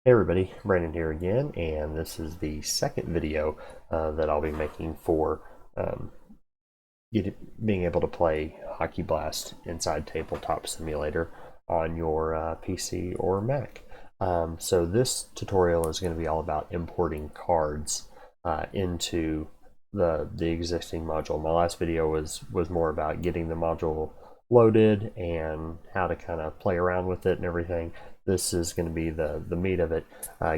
Hey everybody, Brandon here again, and this is the second video that I'll be making for um, being able to play Hockey Blast inside Tabletop Simulator on your PC or Mac. So this tutorial is going to be all about importing cards into the existing module. My last video was more about getting the module loaded and how to kind of play around with it and everything. This is going to be the meat of it,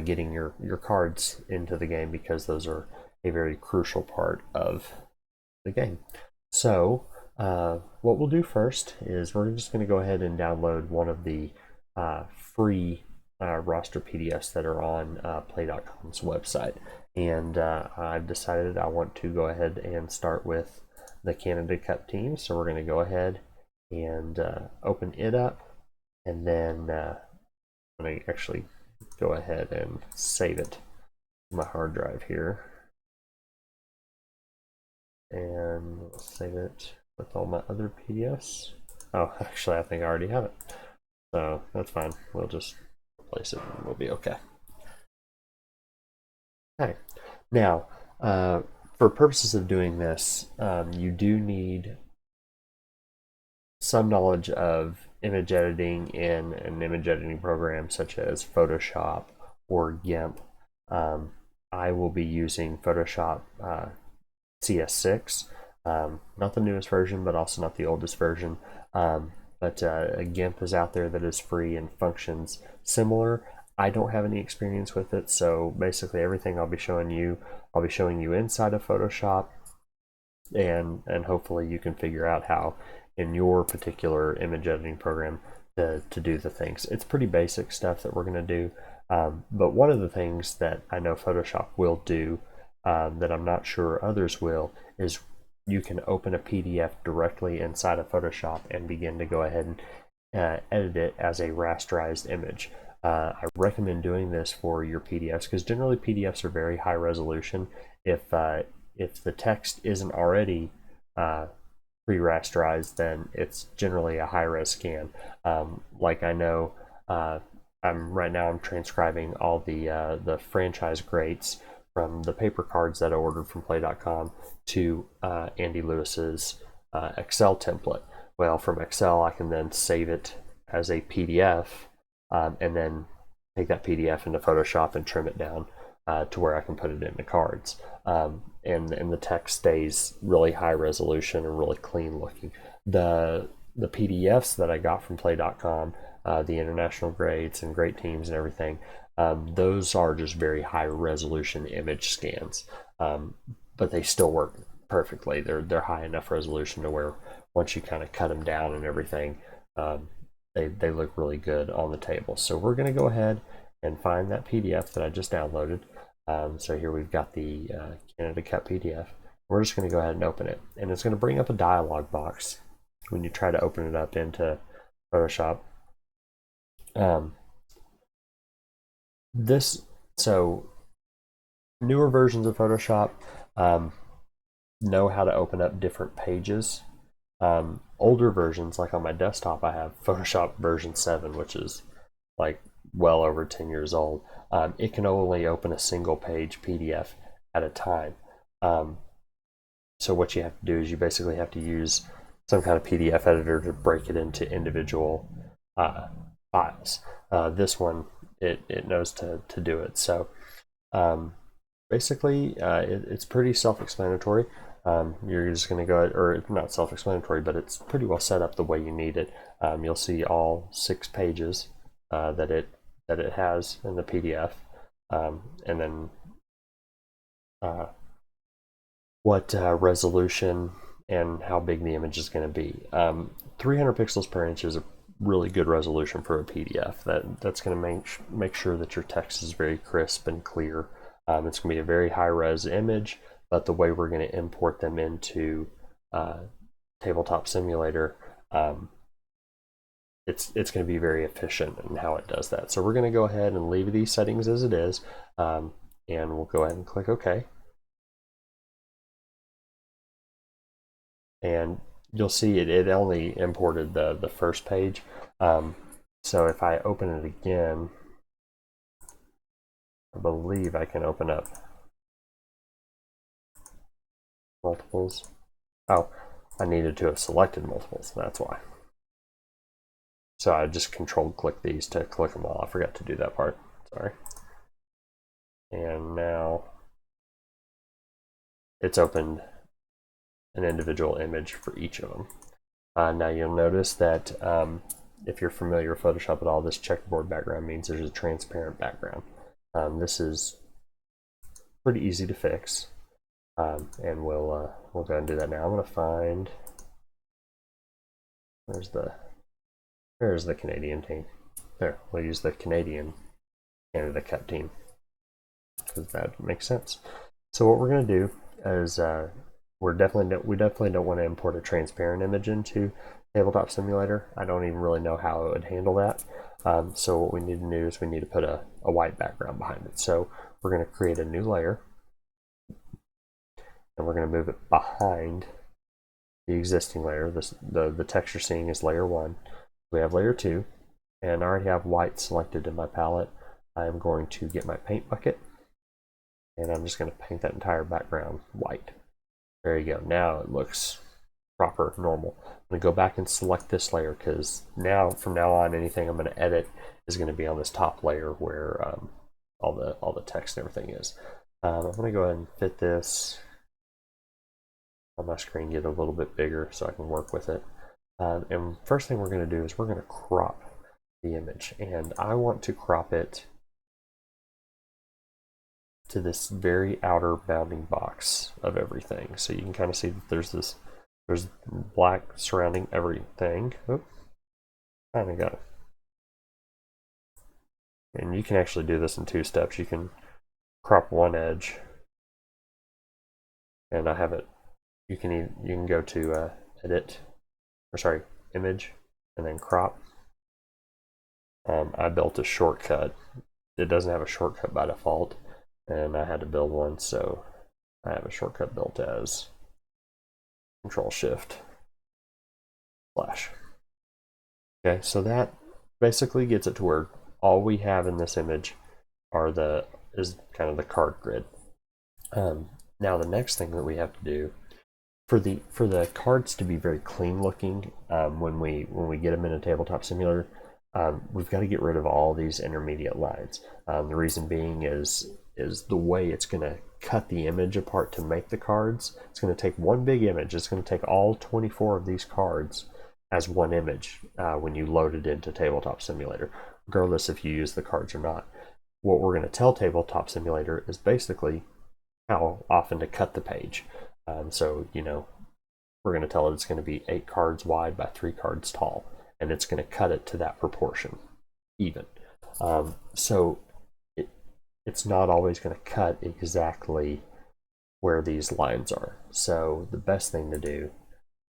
getting your cards into the game because those are a very crucial part of the game. So what we'll do first is we're just going to go ahead and download one of the free roster PDFs that are on Play.com's website. And I've decided I want to go ahead and start with the Canada Cup team. So we're going to go ahead and open it up, and then I'm going to actually go ahead and save it to my hard drive here, and we'll save it with all my other PDFs. Oh, actually, I think I already have it, so that's fine. We'll just replace it and we'll be okay. Okay, now for purposes of doing this, you do need some knowledge of image editing in an image editing program such as Photoshop or GIMP. I will be using Photoshop CS6, not the newest version, but also not the oldest version. But a GIMP is out there that is free and functions similar. I don't have any experience with it, so basically everything I'll be showing you inside of Photoshop, and hopefully you can figure out how in your particular image editing program to do the things. It's pretty basic stuff that we're going to do, but one of the things that I know Photoshop will do that I'm not sure others will is you can open a PDF directly inside of Photoshop and begin to go ahead and edit it as a rasterized image. I recommend doing this for your PDFs because generally PDFs are very high resolution. If the text isn't already pre-rasterized, then it's generally a high-res scan. Like I know, I'm transcribing all the franchise greats from the paper cards that I ordered from Play.com to Andy Lewis's Excel template. Well, from Excel, I can then save it as a PDF, and then take that PDF into Photoshop and trim it down to where I can put it into cards. And the text stays really high resolution and really clean looking. The PDFs that I got from Play.com, the international grades and great teams and everything, those are just very high resolution image scans, but they still work perfectly. They're high enough resolution to where once you kind of cut them down and everything, they look really good on the table. So we're going to go ahead and find that PDF that I just downloaded. So here we've got the Canada Cup PDF. We're just going to go ahead and open it, and it's going to bring up a dialog box when you try to open it up into Photoshop. So newer versions of Photoshop know how to open up different pages. Older versions, like on my desktop, I have Photoshop version 7, which is like well over 10 years old. It can only open a single page PDF at a time. So what you have to do is you basically have to use some kind of PDF editor to break it into individual files. This one, it knows to do it. So basically, it's pretty self-explanatory. You're just going to go, or not self-explanatory, but it's pretty well set up the way you need it. You'll see all 6 pages that it has in the PDF, and then what resolution and how big the image is going to be. 300 pixels per inch is a really good resolution for a PDF. That's going to make sure that your text is very crisp and clear. It's going to be a very high res image, but the way we're going to import them into Tabletop Simulator, it's going to be very efficient in how it does that. So we're going to go ahead and leave these settings as it is, and we'll go ahead and click OK. And you'll see it only imported the first page. So if I open it again, believe I can open up multiples. Oh, I needed to have selected multiples, that's why. So I just control-click these to click them all. I forgot to do that part, sorry. And now it's opened an individual image for each of them. Now you'll notice that if you're familiar with Photoshop at all, this checkerboard background means there's a transparent background. This is pretty easy to fix, and we'll go ahead and do that now. I'm going to find there's the Canadian team. There, we'll use the Canadian Canada Cut team because that makes sense. So what we're going to do is we definitely don't want to import a transparent image into Tabletop Simulator. I don't even really know how it would handle that. So what we need to do is we need to put a white background behind it. So we're going to create a new layer, and we're going to move it behind the existing layer. The text you're seeing is layer 1. We have layer 2, and I already have white selected in my palette. I'm going to get my paint bucket, and I'm just going to paint that entire background white. There you go. Now it looks proper, normal. I'm going to go back and select this layer because now, from now on, anything I'm going to edit is going to be on this top layer where all the text and everything is. I'm going to go ahead and fit this on my screen, get a little bit bigger so I can work with it. And first thing we're going to do is we're going to crop the image, and I want to crop it to this very outer bounding box of everything. So you can kind of see that there's black surrounding everything. Oh, kind of got it. And you can actually do this in 2 steps. You can crop one edge, and I have it. You can go to image, and then crop. I built a shortcut. It doesn't have a shortcut by default, and I had to build one, so I have a shortcut built as Control-Shift/. Okay, so that basically gets it to where all we have in this image is kind of the card grid. Now the next thing that we have to do for the cards to be very clean looking when we get them in a Tabletop Simulator, we've got to get rid of all these intermediate lines. The reason being is the way it's going to cut the image apart to make the cards. It's going to take one big image. It's going to take all 24 of these cards as one image when you load it into Tabletop Simulator, regardless if you use the cards or not. What we're going to tell Tabletop Simulator is basically how often to cut the page. So, we're going to tell it it's going to be 8 cards wide by 3 cards tall, and it's going to cut it to that proportion, even. So it's not always going to cut exactly where these lines are. So the best thing to do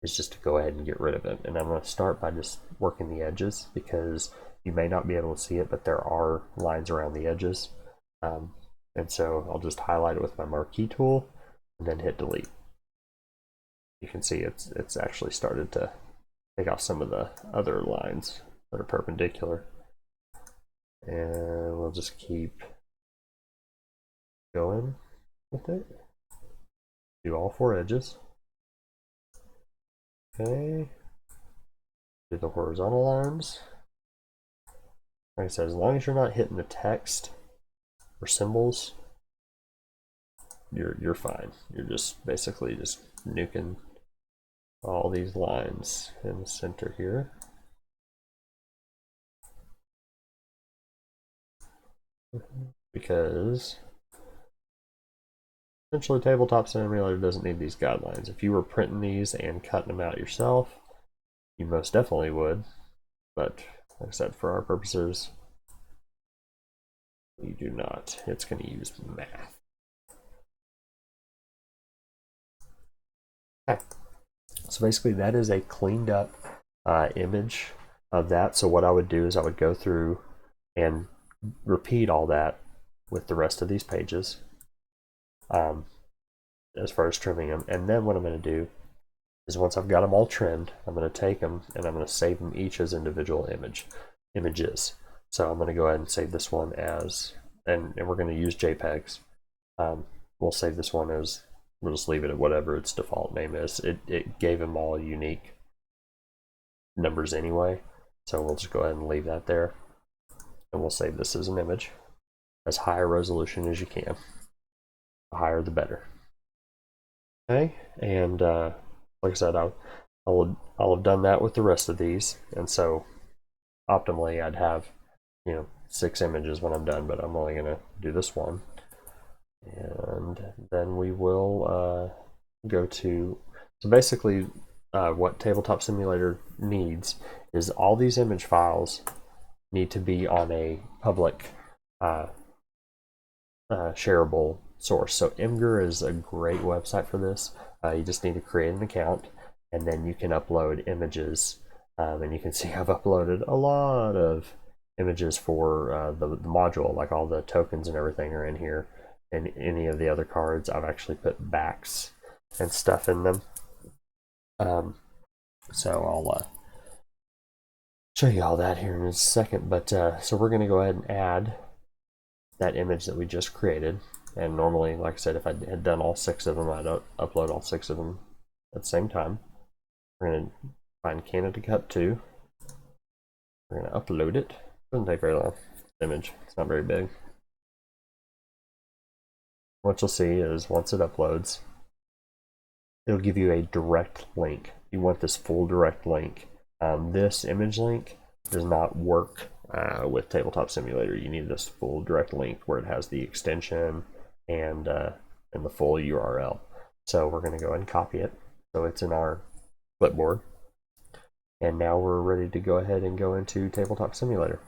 is just to go ahead and get rid of it. And I'm going to start by just working the edges, because you may not be able to see it, but there are lines around the edges. And so I'll just highlight it with my marquee tool and then hit delete. You can see it's actually started to take off some of the other lines that are perpendicular. And we'll just keep going with it. Do all 4 edges. Okay. Do the horizontal arms. Like I said, as long as you're not hitting the text or symbols, you're fine. You're just basically just nuking all these lines in the center here. Because essentially Tabletop Simulator doesn't need these guidelines. If you were printing these and cutting them out yourself, you most definitely would. But like I said, for our purposes, we do not. It's going to use math. Okay. So basically that is a cleaned up image of that. So what I would do is I would go through and repeat all that with the rest of these pages as far as trimming them. And then what I'm going to do is, once I've got them all trimmed, I'm going to take them and I'm going to save them each as individual images. So I'm going to go ahead and save this one as and we're going to use JPEGs. We'll save this one as, we'll just leave it at whatever its default name is. It gave them all unique numbers anyway, so we'll just go ahead and leave that there. And we'll save this as an image, as high a resolution as you can. The higher the better. Okay, and like I said, I'll have done that with the rest of these, and so optimally I'd have, 6 images when I'm done, but I'm only going to do this one. And then we will go to, so basically what Tabletop Simulator needs is all these image files need to be on a public shareable source. So Imgur is a great website for this. You just need to create an account, and then you can upload images. And you can see I've uploaded a lot of images for the module, like all the tokens and everything are in here. And any of the other cards, I've actually put backs and stuff in them. So I'll show you all that here in a second. But so we're going to go ahead and add that image that we just created. And normally, like I said, if I had done all 6 of them, I'd upload all 6 of them at the same time. We're going to find Canada Cup 2. We're going to upload it. Doesn't take very long. Image, it's not very big. What you'll see is once it uploads, it'll give you a direct link. You want this full direct link. This image link does not work with Tabletop Simulator. You need this full direct link where it has the extension and the full URL. So we're going to go ahead and copy it. So it's in our clipboard. And now we're ready to go ahead and go into Tabletop Simulator.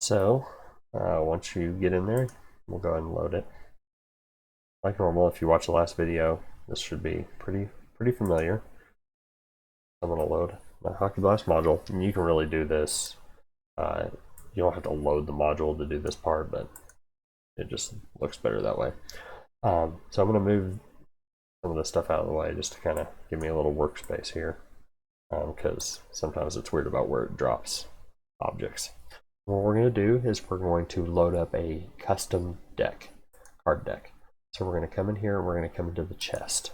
So once you get in there, we'll go ahead and load it. Like normal, if you watch the last video, this should be pretty familiar. I'm going to load my Hockey Blast module, and you can really do this. You don't have to load the module to do this part, but it just looks better that way. So I'm going to move some of this stuff out of the way just to kind of give me a little workspace here, because sometimes it's weird about where it drops objects. What we're going to do is we're going to load up a custom deck, card deck. So we're going to come in here and we're going to come into the chest.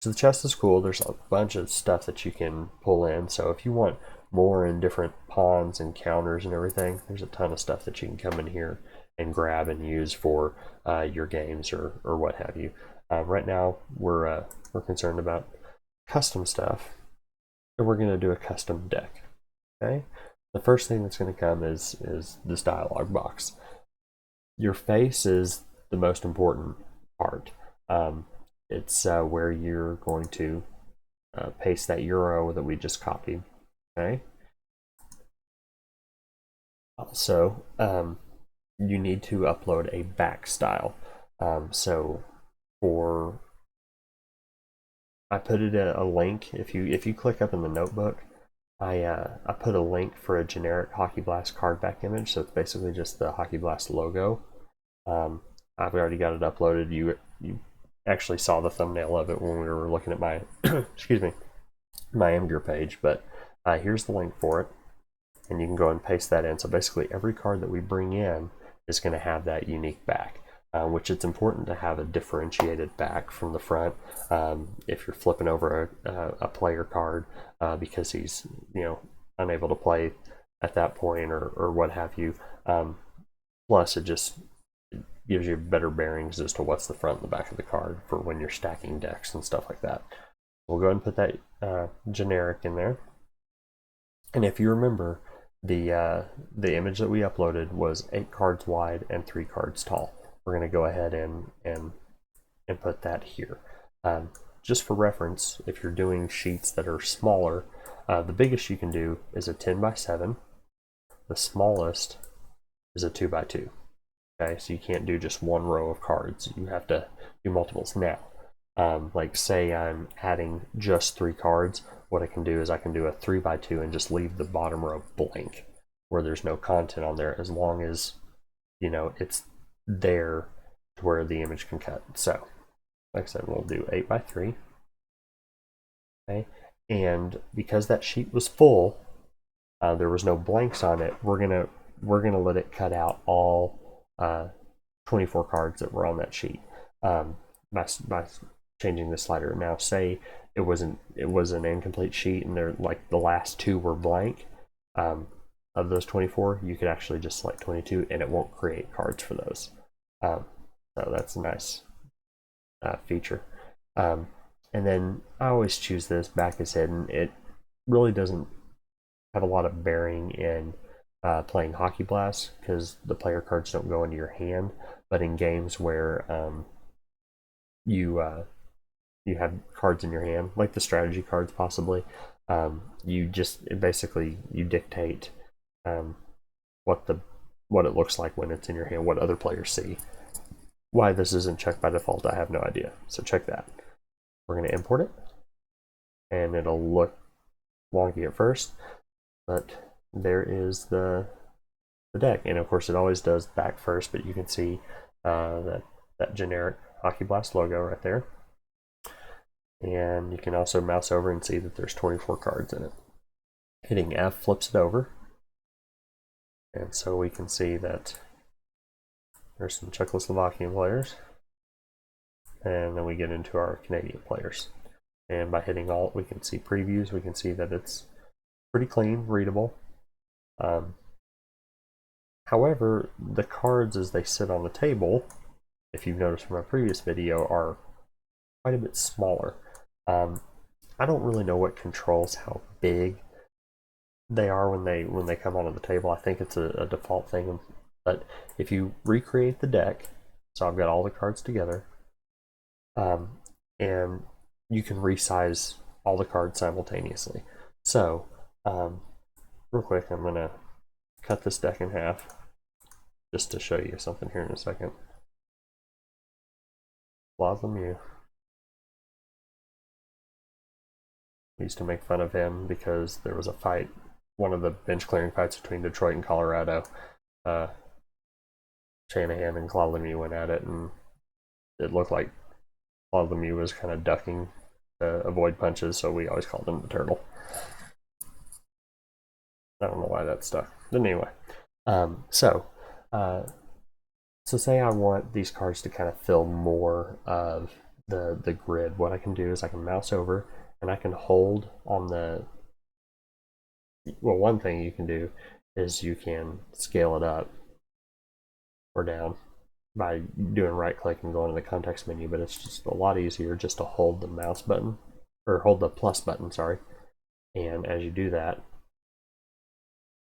So the chest is cool. There's a bunch of stuff that you can pull in. So if you want more in different pawns and counters and everything, there's a ton of stuff that you can come in here and grab and use for your games or what have you. Right now we're concerned about custom stuff, and we're going to do a custom deck. Okay. The first thing that's going to come is this dialog box. Your face is the most important part. It's where you're going to paste that URL that we just copied. Okay. Also, you need to upload a back style. So I put it at a link. If you click up in the notebook, I put a link for a generic Hockey Blast card back image, so it's basically just the Hockey Blast logo. I've already got it uploaded. You actually saw the thumbnail of it when we were looking at my excuse me, my Imgur page, but here's the link for it, and you can go and paste that in. So basically every card that we bring in is going to have that unique back, which it's important to have a differentiated back from the front if you're flipping over a player card because he's unable to play at that point or what have you. Plus it just gives you better bearings as to what's the front and the back of the card for when you're stacking decks and stuff like that. We'll go ahead and put that generic in there. And if you remember, the image that we uploaded was 8 cards wide and 3 cards tall. We're going to go ahead and put that here. Just for reference, if you're doing sheets that are smaller, the biggest you can do is a 10x7. The smallest is a 2x2. Okay, so you can't do just one row of cards. You have to do multiples. Now, like say I'm adding just 3 cards, what I can do is I can do a 3x2 and just leave the bottom row blank where there's no content on there, as long as it's there to where the image can cut. So like I said, we'll do 8x3. Okay, and because that sheet was full, there was no blanks on it, we're gonna we're going to let it cut out all 24 cards that were on that sheet by changing the slider. Now, say it was an incomplete sheet and they're like the last two were blank. Of those 24, you could actually just select 22 and it won't create cards for those. So that's a nice feature. And then I always choose this back is hidden. It really doesn't have a lot of bearing in playing Hockey Blast because the player cards don't go into your hand, but in games where you have cards in your hand, like the strategy cards possibly, you basically dictate what it looks like when it's in your hand, what other players see. Why this isn't checked by default, I have no idea. So check that. We're going to import it, and it'll look wonky at first, but there is the deck. And of course, it always does back first, but you can see that generic Hockey Blast logo right there. And you can also mouse over and see that there's 24 cards in it. Hitting F flips it over. And so we can see that there's some Czechoslovakian players. And then we get into our Canadian players. And by hitting Alt, we can see previews. We can see that it's pretty clean, readable. However, the cards as they sit on the table, if you've noticed from my previous video, are quite a bit smaller. I don't really know what controls how big they are when they come onto the table. I think it's a default thing, but if you recreate the deck, so I've got all the cards together, and you can resize all the cards simultaneously. So, real quick, I'm gonna cut this deck in half just to show you something here in a second. Lemieux. We used to make fun of him because there was a fight, one of the bench clearing fights between Detroit and Colorado. Shanahan and Claude Lemieux went at it, and it looked like Claude Lemieux was kind of ducking to avoid punches, so we always called him the Turtle. I don't know why that stuck. But anyway, so say I want these cards to kind of fill more of the grid. What I can do is I can mouse over and I can hold on one thing you can do is you can scale it up or down by doing right click and going to the context menu, but it's just a lot easier just to hold the mouse button, or hold the plus button, sorry. And as you do that,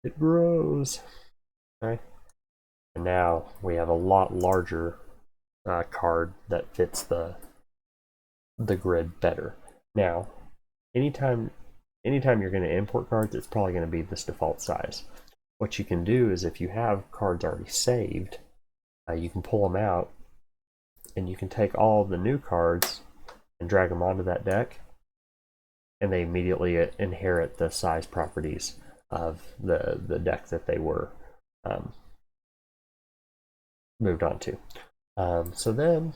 it grows. Okay. And now we have a lot larger card that fits the grid better. Now, anytime you're going to import cards, it's probably going to be this default size. What you can do is if you have cards already saved, you can pull them out and you can take all the new cards and drag them onto that deck, and they immediately inherit the size properties of the deck that they were moved on to. So then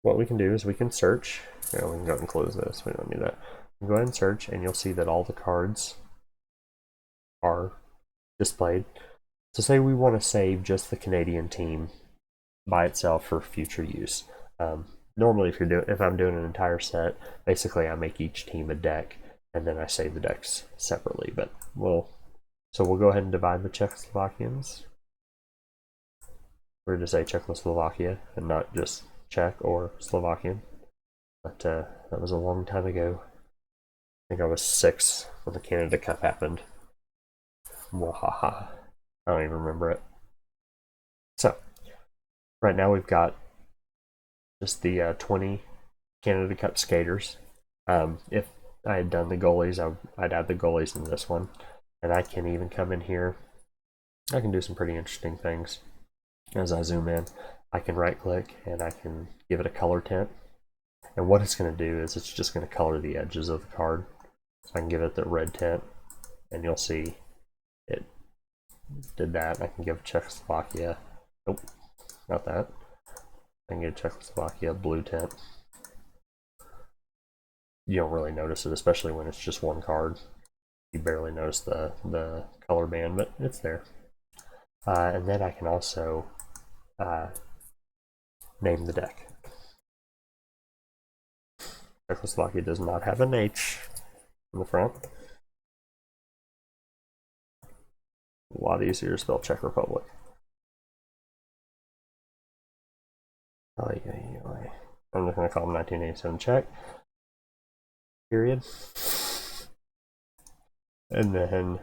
what we can do is we can search. We can go ahead and close this. We don't need that. Go ahead and search, and you'll see that all the cards are displayed. So say we want to save just the Canadian team by itself for future use. Normally, if I'm doing an entire set, basically I make each team a deck, and then I save the decks separately. But we'll go ahead and divide the Czechoslovakians. We're to say Czechoslovakia and not just Czech or Slovakian. But that was a long time ago. I think I was 6 when the Canada Cup happened. Mwahaha. I don't even remember it. So, right now we've got just the 20 Canada Cup skaters. If I had done the goalies, I'd add the goalies in this one. And I can even come in here. I can do some pretty interesting things. As I zoom in, I can right click and I can give it a color tint. And what it's going to do is it's just going to color the edges of the card. So I can give it the red tint, and you'll see it did that. I can give Czechoslovakia, nope, not that. I can give Czechoslovakia blue tint. You don't really notice it, especially when it's just one card. You barely notice the color band, but it's there. And then I can also name the deck. Czechoslovakia does not have an H in the front. A lot easier to spell Czech Republic. I'm just going to call them 1987 Czech. Period. And then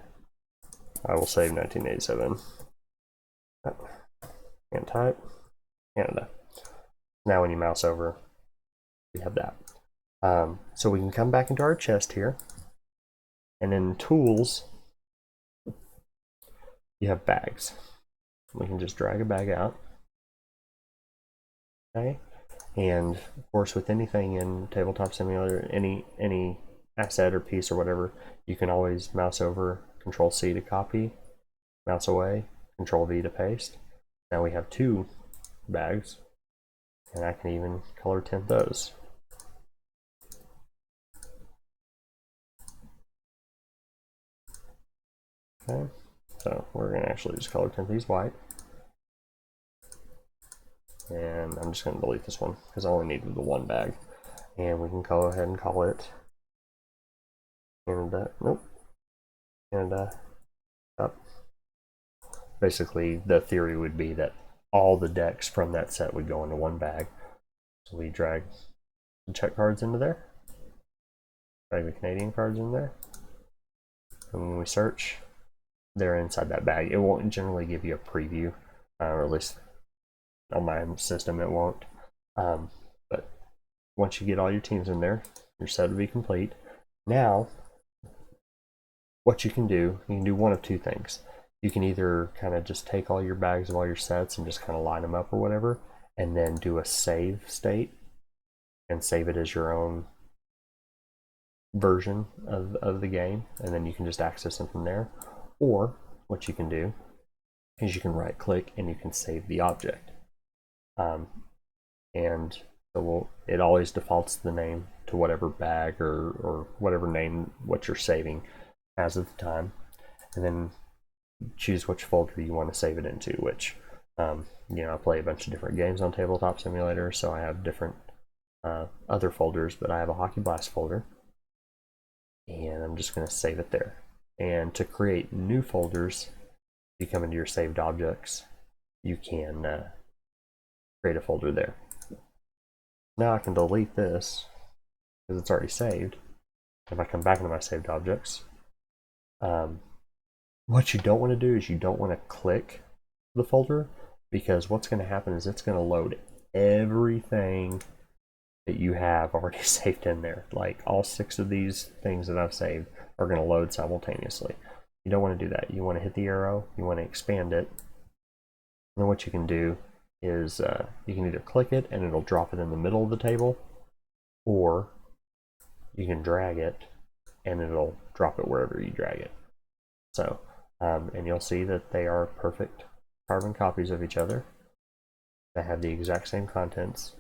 I will save 1987. And type Canada. Now when you mouse over, we have that. So we can come back into our chest here, and in tools, you have bags. We can just drag a bag out. Okay, and of course, with anything in Tabletop Simulator, any asset or piece or whatever, you can always mouse over, Control C to copy, mouse away, Control V to paste. Now we have 2 bags, and I can even color tint those. Okay, so we're going to actually just color tint these white. And I'm just going to delete this one because I only needed the 1 bag. And we can go ahead and call it Canada. Nope. Canada up. Basically, the theory would be that all the decks from that set would go into 1 bag. So we drag the Czech cards into there, drag the Canadian cards in there, and when we search, they're inside that bag. It won't generally give you a preview, or at least on my system it won't. But once you get all your teams in there, your set will be complete. Now, what you can do one of 2 things. You can either kind of just take all your bags of all your sets and just kind of line them up or whatever, and then do a save state and save it as your own version of the game, and then you can just access them from there. Or what you can do is you can right click and you can save the object. And so it always defaults the name to whatever bag or whatever name what you're saving has at the time, and then choose which folder you want to save it into, which I play a bunch of different games on Tabletop Simulator, so I have different other folders, but I have a Hockey Blast folder, and I'm just going to save it there. And to create new folders, you come into your saved objects, you can create a folder there. Now I can delete this because it's already saved. If I come back into my saved objects, what you don't want to do is you don't want to click the folder, because what's going to happen is it's going to load everything that you have already saved in there. Like all 6 of these things that I've saved are going to load simultaneously. You don't want to do that. You want to hit the arrow, you want to expand it, and then what you can do is you can either click it and it'll drop it in the middle of the table, or you can drag it and it'll drop it wherever you drag it. So, and you'll see that they are perfect carbon copies of each other. They have the exact same contents.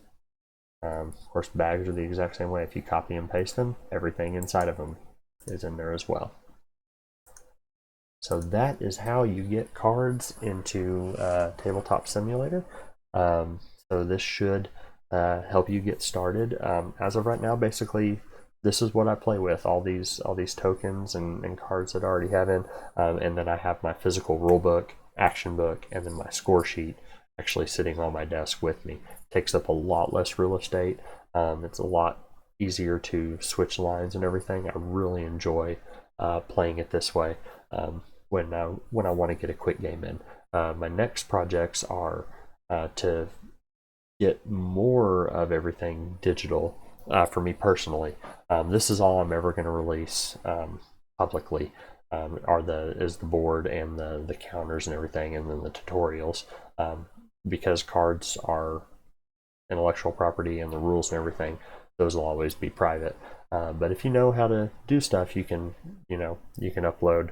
Of course, bags are the exact same way. If you copy and paste them, everything inside of them is in there as well. So that is how you get cards into Tabletop Simulator. So this should help you get started. As of right now, basically, this is what I play with, all these tokens and cards that I already have in, and then I have my physical rule book, action book, and then my score sheet actually sitting on my desk with me. It takes up a lot less real estate. It's a lot easier to switch lines and everything. I really enjoy playing it this way when I want to get a quick game in. My next projects are to get more of everything digital for me personally. This is all I'm ever going to release publicly. Is the board and the counters and everything, and then the tutorials, because cards are intellectual property and the rules and everything, those will always be private. But if you know how to do stuff, you can upload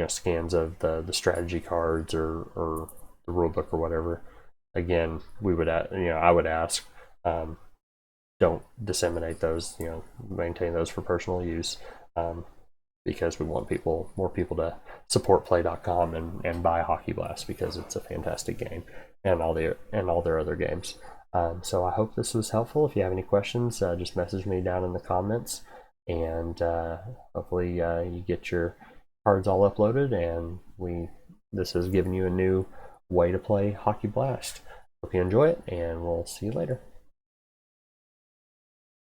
scans of the strategy cards or the rule book or whatever. Again, I would ask, don't disseminate those, maintain those for personal use. because we want more people to support play.com and buy Hockey Blast because it's a fantastic game, and all their other games. So I hope this was helpful. If you have any questions, just message me down in the comments, and hopefully you get your cards all uploaded, and this has given you a new way to play Hockey Blast. Hope you enjoy it, and we'll see you later.